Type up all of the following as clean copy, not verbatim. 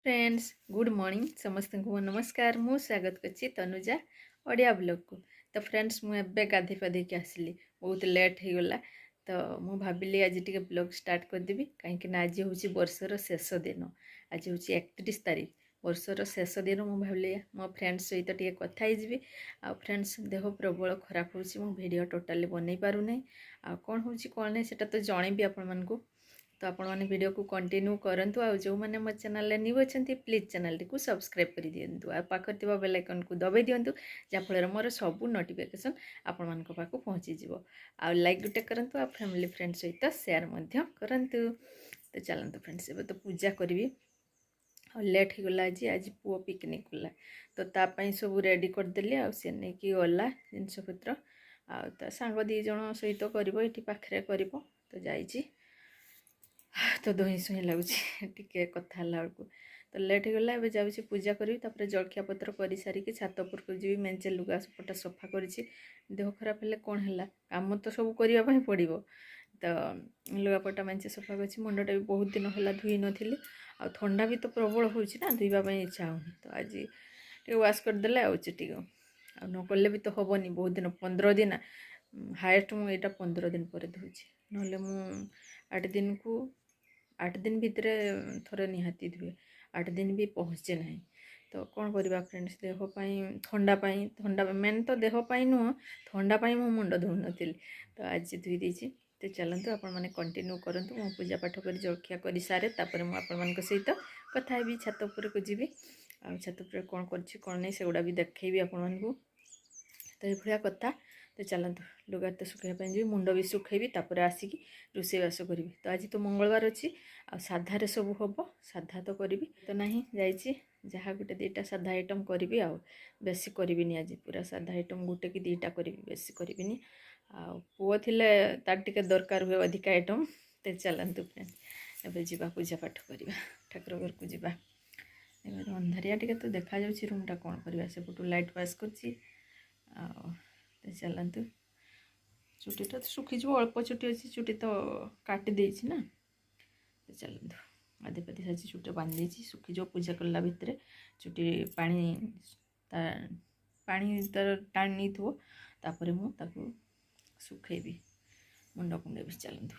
Friends good morning समस्त को नमस्कार मु स्वागत करछि तनुजा ओडिया ब्लॉग को। तो फ्रेंड्स मुझे गाधे पाधे के आसली बहुत लेट हो गला। तो मु भाविली आज टिके ब्लॉग स्टार्ट करदेवी कहीं आज हूँ वर्षर शेष दिन। आज हूँ 31 तारीख वर्षर शेष दिन। मु भाविली मो फ्रेंड्स सहित टिके कथा ही आ फ्रेंड्स देह प्रबल खराब हो वीडियो टोटाली बनई पार ना आ कौन हो कौन नहीं सेटा तो जनइबी आपण को। तो आपण मैंने वीडियो को कंटिन्यू करंतु आ जो मैंने मो चैनल न्यू अच्छा प्लीज चैनल को सब्सक्राइब कर दिंतु आ पाखर थी बेल आइकन को दबाई दिंतु जहाँफल मोर सब नोटिफिकेशन आपण मान पाक पहुँची जीव आ लाइक गोटे करूँ आ फैमिली फ्रेंड सहित सेयार करंतु। तो चलते फ्रेंड्स एवं तो पूजा करी लेट हो गला आज पुओ पिकनिक गला तो तापाई सब रेडी करदेली आसी नहीं कि गला जिनपतर आ सांग दी जन सहित कर पाखे कर तो जाइए तो दही सुही लगुच टे कथा बेलू तो लेट हो गला एवं जाऊँगी पूजा करी जलखिया पत्र कर सारिकी छात उपर को जी मेंचे लुगा पटा सफा कर देह खराब है कौन है कम तो सब करने पड़ो। तो लुगापटा मेंचे सफा कर मुंडटा भी बहुत दिन है धोई नी आ ठंडा भी तो प्रबल होना धोवाई इच्छा होनी। तो आज वाश करदे आउटी आ नकले भी तो हेनी बहुत दिन 15 दिन हाएस्ट मुझे 15 दिन पर धोची ना 8 दिन को 8 दिन भितर थोड़े निहाती धुए 8 दिन भी पहुँचे ना। तो कौन करवा फ्रेंड्स देहपाई ठंडा मेन तो देहपाई नुह ठंडापाई मो मुंड धो नी। तो आज धोई देती। तो चलतु आपण मैंने कंटिन्यू करूँ मो पूजा पाठ कर जलखिया कर सारे तापर मुझे सहित कथा ही छात उपर को जी आ छात उपर कौन कर नहीं से गुड़ा भी देखी आपण को। तो ये कथा। तो चलतु लुगा तो सुखाई जी मुंड भी सुखेबी तापर आसिकी रोषेईबास करी। तो आज तो मंगलवार अच्छी आ साधारे सब हम साधा तो करी तो ना जहाँ गोटे दीटा साधा आइटम करी आ बेसी करी आज पूरा साधा आइटम गोटे कि दीटा करी बेसी करी आ पुओ थिले तार टिके दरकार हुए अधिका आइटम। तो चलतु फ्रेंड एवं जावा पूजा पाठ करवा ठाकुर घर को जावा अंधारिया टिके तो देखा जाउछि रूमटा कौन करवा सेपटू लाइट पास कर। तो चलतु चुटीटा तो सुखीज अल्प चुटी अच्छी चुटी तो काटी देछि ना। तो चलतु आधे पाधे साजी चुटी बांधी सुखीज पूजा कला भितर चुटी पानी तार टाणी नहीं थो तापर मुझे सुखेबी मुंड कुंडेबी। चलतु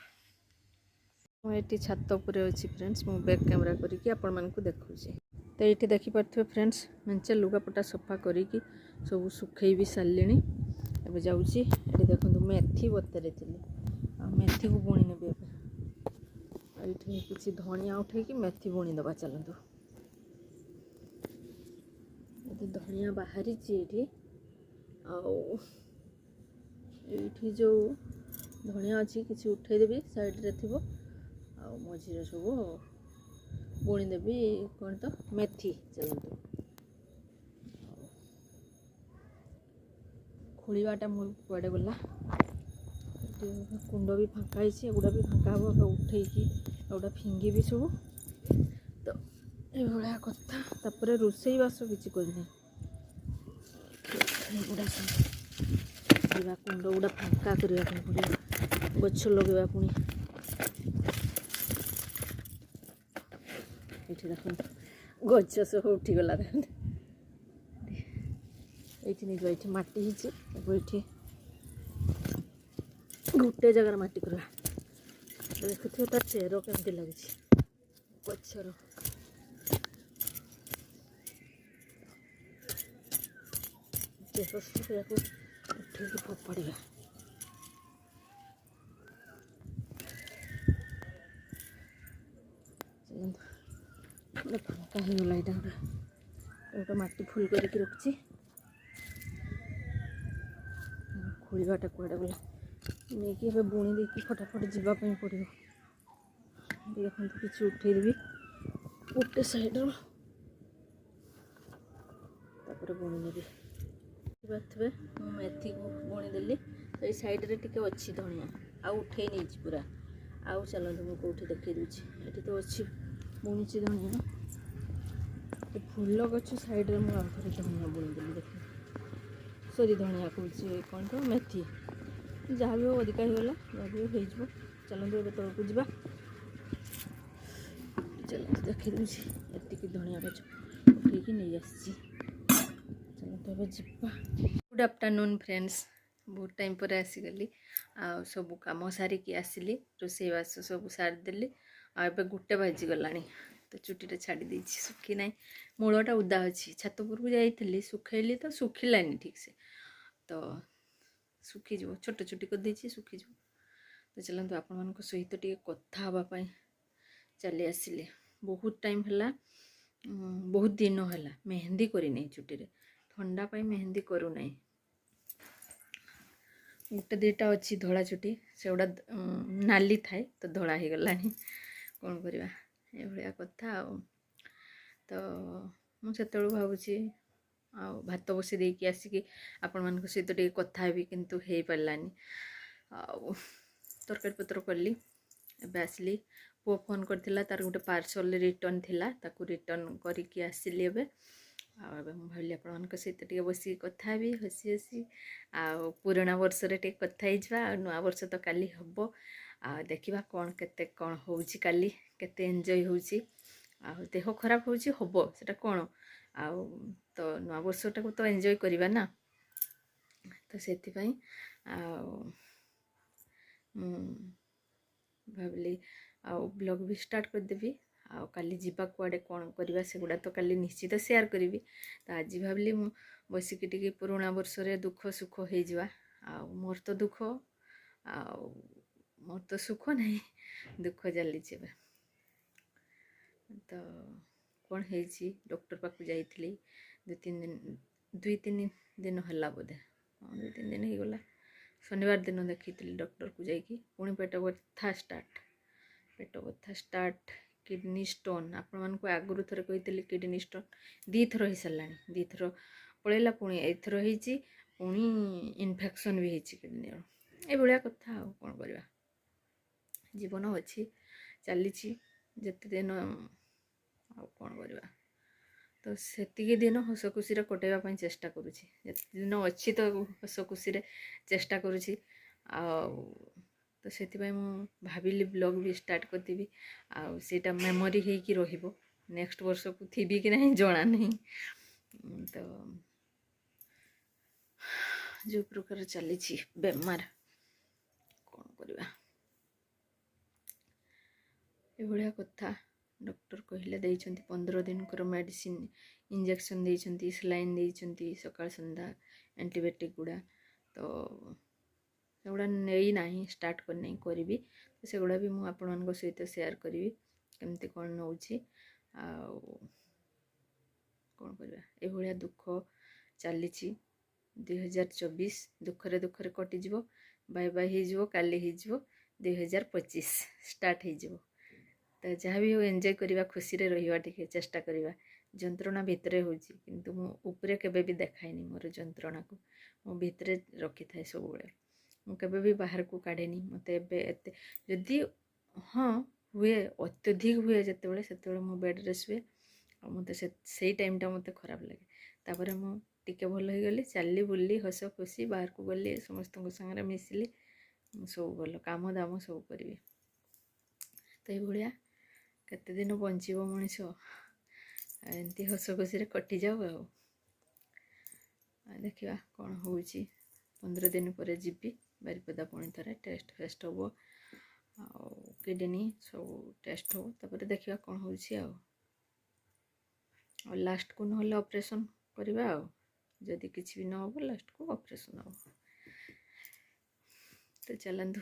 मुझे छात उपर अच्छी फ्रेंड्स मु बैक कैमरा करके आपण मानकु देखुची। तो ये देखिपे फ्रेंड्स मेंचे लुगापटा सफा करी सब सुखई भी सारे अब जाऊँगी ये देखो मेथी बतरे थी मेथी को बुणी नेबी ये किसी धनिया उठे कि मेथी बुणी दबा। चलतु ये धनिया बाहरी ये जो धनिया अच्छी किसी उठेदेवी साइड्रे थी आ मझे सब बुणी देवी कौन तो मेथी। चलतु खोलवाटा मोर कुआडे गला कुंड भी फाँका एगुड़ा भी फाँका हम उठे एगुड़ा फिंगी भी सब। तो ये कथा तापर रोषेईबास किसी करना एगुड़ा सब कुंड गुड़ा फाँका करने पड़ो गछ लगे पुणी ये देख गछ सब उठीगला ये नहीं ये मटी ये गोटे जगार मटी करवा देखुए तार चेर केमती लगे गचर उठे फोपाड़ा फाँका होगा यहाँ गोटे मटी फुल करके रखी खोलवाटा कुआडे गला नहीं कि बुणी देकी फटाफट जावाई पड़ो। देखो किसी उठेदेवी गोटे सैड्र तापर बुणी नेबी पारे मेथी को बुणीदेली। तो ये सैड्रे टी अच्छी धनिया आ उठे नहीं पूरा आउ चलते मुझे कौटी देखी दूसरी ये तो अच्छी बुणी धनिया तो फूल गछ सैड्रे मुझे धनिया बुणीदेली देख सॉरी धनिया कौन कौन तो मेथी जहाँ भी हो अधिका होगा जहाँ भी हो। चलते ए तौक जा चलते देखी दूसरी कि धनिया गछ पकईकि नहीं आसी चलो तो जीवा। गुड आफ्टरनून फ्रेंड्स, बहुत टाइम पर आसीगली आ सब कम सारिकी आसिली रोषेईवास सब सारिदेली आबे गोटे बाजिगला तो चुटीटा छाड़ी देछि सुखी ना मूलटा उदा अच्छी छात उपरकू जाइली सुखैली तो सुखिलानी ठीक से तो सुखीज छोट चुटी कर सुखीज तो चलते आपण मान सहित टे कथा हाँपाई चली आसिले बहुत टाइम है बहुत दिन है मेहंदी करनी चुटी रे ठंडा पाई मेहंदी करूना गोटे दुटा अच्छी धड़ा चुटी से गुड़ा नाली थाए तो धड़ा हो गला कौन करवा ये कथा तो मुझे भावुची आ भात बसी देकी आसिकी आपण मान सहित टे कथा भी किंतु हो पारानी तरकारी पत्र कली एबे आसली पुओ फोन करथिला तार गोटे पार्सल रिटर्न थिला ताकू रिटर्न करिकी आसली एबे भाविली आपण मान सहित टे बसी कथा भी हसी हसी आ पुराना वर्ष रे टे कथा हिजवा नुआ वर्ष तो काली हबो आ देखिबा कोन केते कोन होउची काली केते एन्जॉय होउची आ देह खराब होउची हबो सेटा कोन आ तो नुआ वर्षटा को तो एन्जॉय करिबा ना तो सेति पई आ भाविली ब्लॉग भी स्टार्ट करदेवी आ काली जीवा कुआडे कौन करवा से गुड़ा तो काली निश्चित शेयर करी तो आज भाविली मु बसिकी टिके पुराणा वर्ष रे दुख सुख हो जावा आ मोर तो दुख आ मोर तो सुख नहीं दुख चली तो कौन है डॉक्टर पाक जाइली दुई तीन दिन है बोधे दुई तीन दिन हो गला शनिवार दिन देखी डॉक्टर को जाकि पुणी पेट बथा स्टार्ट किडनी स्टोन आपण मानक आगुरी थर कही किडनी स्टोन दी थर हो सारा दी थर पलैला पुणी एथर होती पुणी इन्फेक्शन भी होती किडनी ये कथा कौन करवा जीवन अच्छी चली जिते दिन कौन करवा तो सेतिकी दिन हस खुशी कटेवाई चेष्टा करुँची दिन अच्छी तो हस खुशी चेष्टा करुँची तो से भाविली ब्लॉग भी स्टार्ट करदेवी आटा मेमोरी होगी रहिबो नेक्स्ट वर्ष को थी कि नहीं जना नहीं तो जो प्रकार चली बेमार कौन करवा ये कथा डॉक्टर कहले 15 दिन कर मेडिसिन इंजेक्शन देइछंती सलाइन देइछंती सकाळ संध्या एंटीबायोटिक गुड़ा तो सेगुड़ा नहीं ना स्टार्ट करना करी तो सेगुड़ा भी मुझे आपण सहित शेयर करी केमती कौन नौ कौन करवा ये दुख चली 2024 दुखरे दुखरे कटिज बाय बाय हो काली हो 2025 स्टार्ट हो तो जहाँ भी हो एंजॉय करवा खुशी रे रहिवा टिके चेष्टा करवा जंत्रणा भितर होची किंतु मु ऊपरे केबे भी देखाइनी मोर जंत्रणा को मो भितर रखी थाए सब बेले मु केबे भी बाहर को काढेनी मते एबे एते जदी हाँ हुए अत्यधिक हुए जते बेले सेते बेले मो बेड रे सुए आ मते सेई टाइमटा मते खराब लगे तापर मु टिके भल हो गली चली बुल्ली हस खुशी बाहर को गली समस्त संगे मिसिली सब भल काम दाम सब करी तो ये केते दिन बंचीबो मनीष एमती हस खुशी कटि जाऊ देखा कौन हो 15 दिन पर जीवी बारिपदा पुणी थे टेस्ट फेस्ट हम किडनी सब टेस्ट हो तापर देखा कौन हो लास्ट को ना ऑपरेशन करवा जदि किसी भी न हो लास्ट को ऑपरेशन हम तो चलतु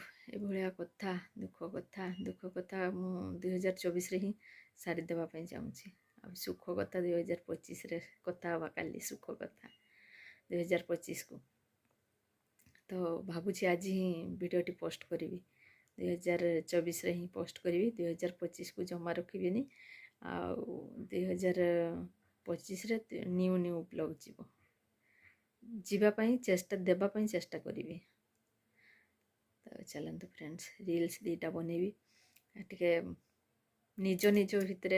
ये कथा दुख कथा मु 2024 रे ही सारी देवाई चाहूँगी आ सुख कथा 2025 रे कथा हवा काली सुख कथा 2025 को तो भावुची आज ही वीडियोटी पोस्ट करी 2024 रे ही पोस्ट करी 2025 को जमा रखी आ 2025 रे न्यू न्यू ब्लॉग जीवाई चेष्टा देवाई चेष्टा करी तो चलतु फ्रेंड्स रील्स दीटा बनैबी टिके निज निज भितर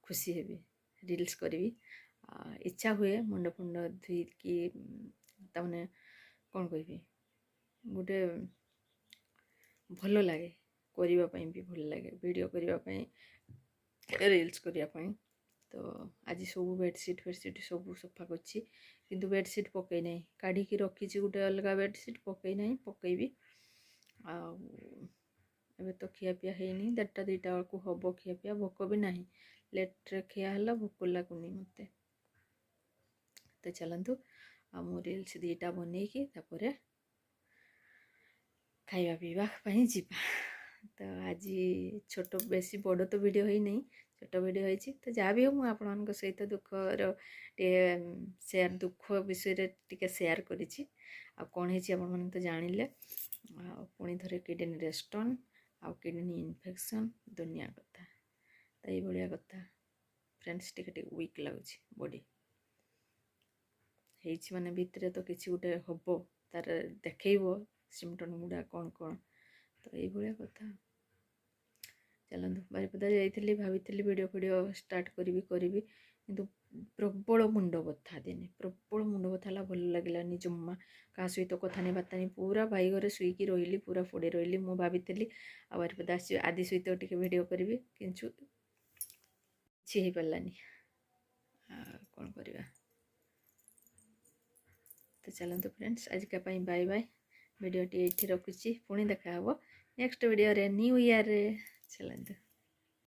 खुशी हेबी रील्स करी इच्छा हुए मुंड फुंड धुईकी तमने कौन कहि गोटे भल लगे करने भी भल लगे वीडियो करने रील्स करने तो आज सब बेडसीट फेडसीट सब सफा करछि किंतु बेडसीट पकई नहीं काढ़ी रखी गोटे अलग बेडसीट पकई नहीं पकईबी आबे तो खियापिया है देढ़टा दुईटा बेलू हम खियापिया भोक भी ना लेट्रे खिया है भोक लगुनि मत तो चलतु आ रील्स दीटा बनईकि खाଇବା ପିଇବା ପାଇଁ ଯିବା ତ ଆଜି ଛୋଟ ବେଶୀ ବଡ଼ ତ ଭିଡ଼ିଓ ହେଇନାହିଁ ଛୋଟ ଭିଡ଼ିଓ ହେଇଛି ତ ଯାହା ବି ହଉ ମୁଁ ଆପଣମାନଙ୍କ ସହିତ ଦୁଃଖର ଟିକେ ସେୟାର ଦୁଃଖ ବିଷୟରେ ଟିକେ ସେୟାର କରିଛି ଆଉ କ'ଣ ହେଇଛି ଆପଣମାନେ ତ ଜାଣିଲେ ଆଉ ପୁଣି ଥରେ କିଡ଼ନୀ ଷ୍ଟୋନ୍ ଆଉ କିଡ଼ନୀ ଇନଫେକ୍ସନ୍ ଦୁନିଆ କଥା ତ ଏଇଭଳିଆ କଥା ଫ୍ରେଣ୍ଡସ୍ ଟିକେ ୱିକ୍ ଲାଗୁଛି ବଡ଼ି ହେଇଛି ମାନେ ଭିତରେ ତ କିଛି ଗୋଟେ ହବ ତାର ଦେଖେଇବ सिम्पटम गुड़ा कौन कौन तो ये कथा चलतु बारिपदा जाइली भाभी वीडियो फीडियो स्टार्ट करी किंतु प्रबल मुंड बथा दिने प्रबल मुंड बथा भल लगे जमा क्या सहित कथा नहीं बार्ता नहीं पूरा भाई घरे शुईकी रही पूरा फोड़े रही मुझे भाभी आ बारिपदा आदि सहित टे वीडियो करी किंतु किसी हो पारानी कौन करवा तो चलतु फ्रेंड्स आज का बाय बाय वीडियो टी रखुची पुणी देखा नेक्स्ट वीडियो रे न्यू ईयर रे चलते।